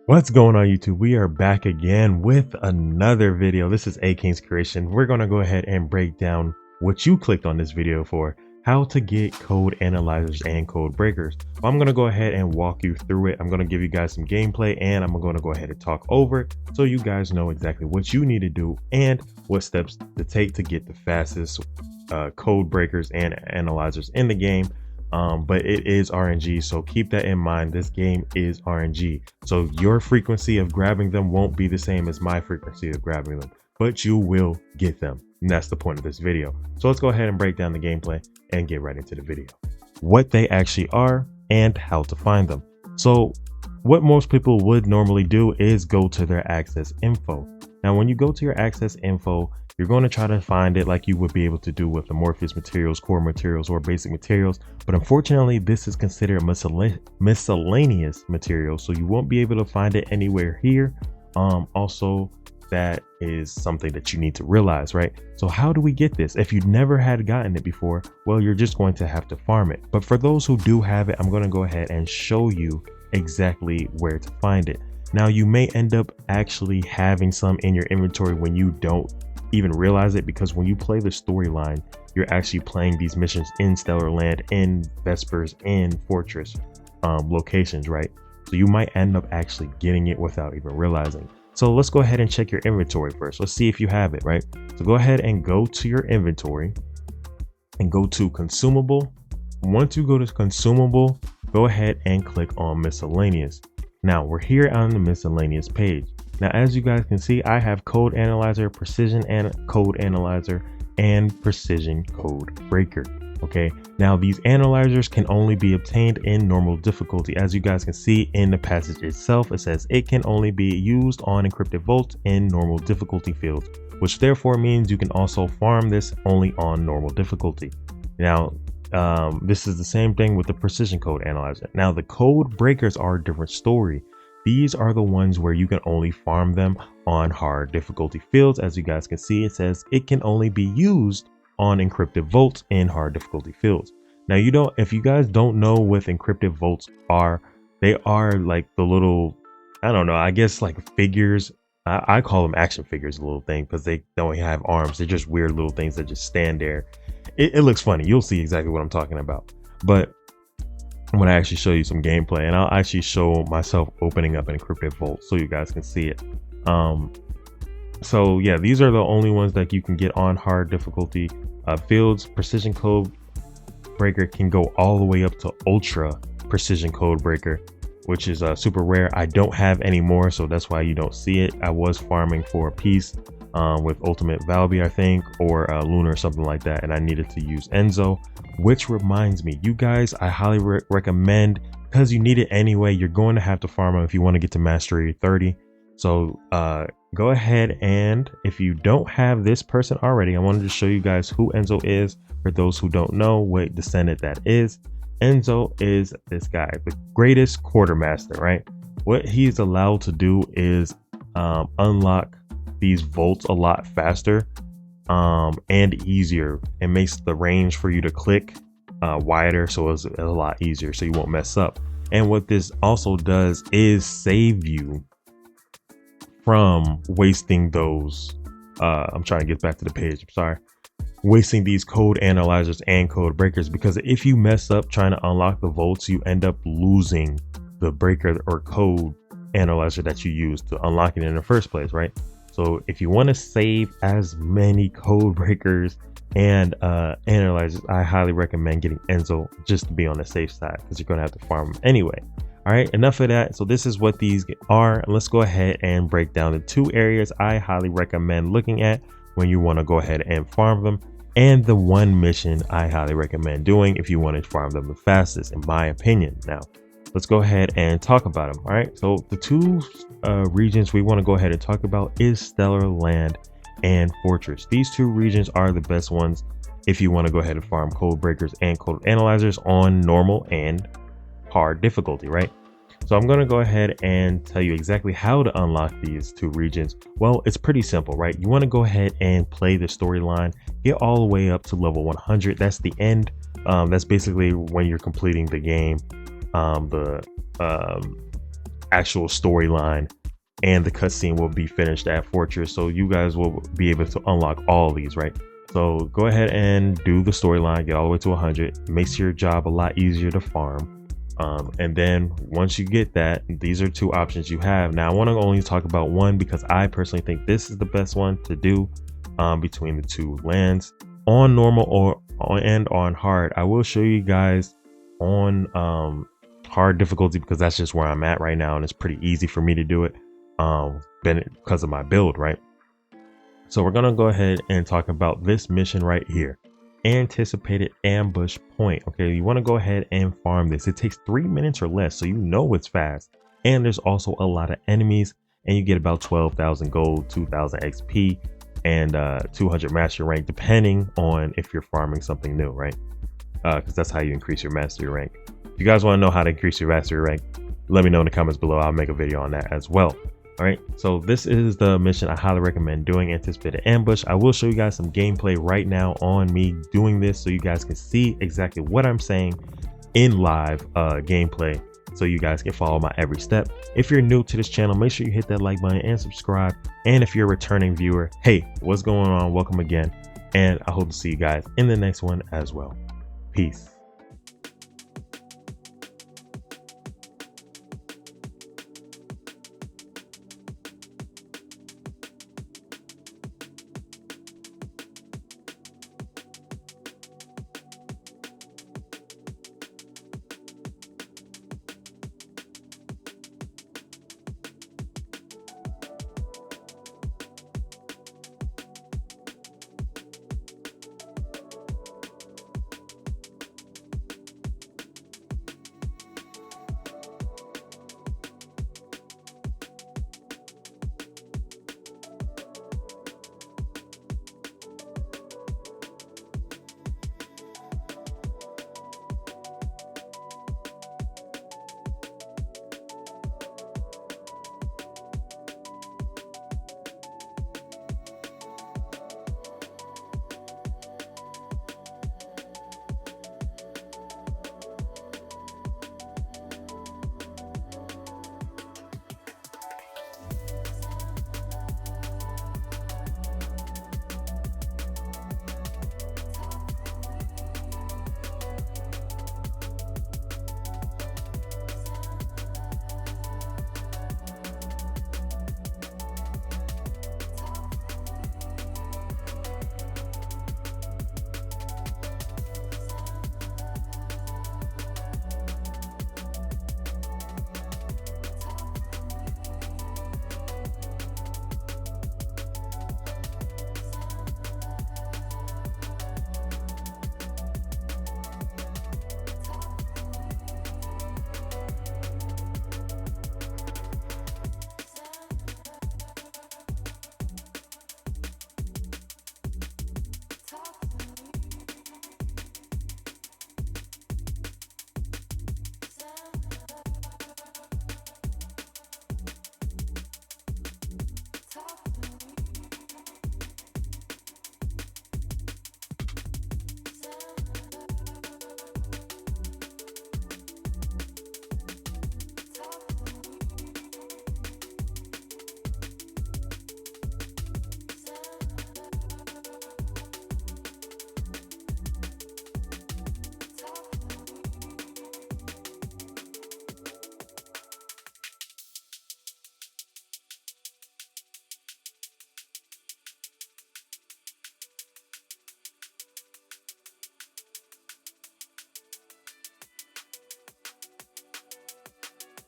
What's going on YouTube? We are back again with another video. This is Akingscreation. We're going to go ahead and break down what you clicked on this video for, how to get code analyzers and code breakers. I'm going to go ahead and walk you through it. I'm going to give you guys some gameplay and I'm going to go ahead and talk over it so you guys know exactly what you need to do and what steps to take to get the fastest code breakers and analyzers in the game. But it is RNG, so keep that in mind. This game is RNG, so your frequency of grabbing them won't be the same as my frequency of grabbing them, but you will get them, and that's the point of this video. So let's go ahead and break down the gameplay and get right into the video, what they actually are and how to find them. So what most people would normally do is go to their access info. Now when you go to your access info, you're going to try to find it like you would be able to do with amorphous materials, core materials, or basic materials. But unfortunately, this is considered miscellaneous material, so you won't be able to find it anywhere here. Also, that is something that you need to realize, right? So how do we get this? If you never had gotten it before, well, you're just going to have to farm it. But for those who do have it, I'm going to go ahead and show you exactly where to find it. Now, you may end up actually having some in your inventory when you don't even realize it, because when you play the storyline, you're actually playing these missions in Stellar Land, in Vespers, in Fortress locations, right? So you might end up actually getting it without even realizing. So let's go ahead and check your inventory first. Let's see if you have it, right? So go ahead and go to your inventory and go to consumable. Once you go to consumable, go ahead and click on miscellaneous. Now we're here on the miscellaneous page. Now, as you guys can see, I have code analyzer, precision and code analyzer, and precision code breaker. Okay, now these analyzers can only be obtained in normal difficulty. As you guys can see in the passage itself, it says it can only be used on encrypted vaults in normal difficulty fields, which therefore means you can also farm this only on normal difficulty. Now, this is the same thing with the precision code analyzer. Now, the code breakers are a different story. These are the ones where you can only farm them on hard difficulty fields. As you guys can see, it says it can only be used on encrypted vaults in hard difficulty fields. Now, if you guys don't know what encrypted vaults are, they are like the little, I don't know, I guess like figures. I call them action figures, a little thing, because they don't have arms. They're just weird little things that just stand there. It looks funny. You'll see exactly what I'm talking about. But I'm going to actually show you some gameplay, and I'll actually show myself opening up an encrypted vault so you guys can see it. So yeah, these are the only ones that you can get on hard difficulty fields. Precision code breaker can go all the way up to ultra precision code breaker, which is super rare. I don't have any more, so that's why you don't see it. I was farming for a piece with Ultimate Valby, I think, or Lunar or something like that, and I needed to use Enzo. Which reminds me, you guys, I highly recommend, because you need it anyway, you're going to have to farm them if you want to get to mastery 30. So go ahead, and if you don't have this person already, I wanted to show you guys who Enzo is. For those who don't know what descendant that is, Enzo is this guy, the greatest quartermaster, right? What he's allowed to do is unlock these vaults a lot faster and easier. It makes the range for you to click wider, so it's a lot easier, so you won't mess up. And what this also does is save you from wasting those I'm trying to get back to the page, I'm sorry, wasting these code analyzers and code breakers, because if you mess up trying to unlock the vaults, you end up losing the breaker or code analyzer that you used to unlock it in the first place, right? So if you want to save as many code breakers and analyzers, I highly recommend getting Enzo, just to be on the safe side, because you're going to have to farm them anyway. All right, enough of that. So this is what these are. Let's go ahead and break down the two areas I highly recommend looking at when you want to go ahead and farm them, and the one mission I highly recommend doing if you want to farm them the fastest, in my opinion. Now, let's go ahead and talk about them. All right, so the two regions we want to go ahead and talk about is Stellar Land and Fortress. These two regions are the best ones if you want to go ahead and farm code breakers and code analyzers on normal and hard difficulty, right? So I'm going to go ahead and tell you exactly how to unlock these two regions. Well, it's pretty simple, right? You want to go ahead and play the storyline, get all the way up to level 100. That's the end. That's basically when you're completing the game. The actual storyline and the cutscene will be finished at Fortress, so you guys will be able to unlock all of these, right? So go ahead and do the storyline, get all the way to 100. Makes your job a lot easier to farm. And then once you get that, these are two options you have. Now I want to only talk about one because I personally think this is the best one to do between the two lands, on normal and on hard. I will show you guys on hard difficulty because that's just where I'm at right now, and it's pretty easy for me to do it because of my build, right? So we're gonna go ahead and talk about this mission right here, anticipated ambush point. Okay, you want to go ahead and farm this. It takes 3 minutes or less, so you know it's fast, and there's also a lot of enemies, and you get about 12,000 gold, 2,000 XP, and 200 master rank, depending on if you're farming something new, right? Because that's how you increase your mastery rank. If you guys want to know how to increase your mastery rank, let me know in the comments below. I'll make a video on that as well. All right, so this is the mission I highly recommend doing, anticipated ambush. I will show you guys some gameplay right now on me doing this, so you guys can see exactly what I'm saying in live gameplay, so you guys can follow my every step. If you're new to this channel, make sure you hit that like button and subscribe. And if you're a returning viewer, hey, what's going on? Welcome again, and I hope to see you guys in the next one as well. Peace.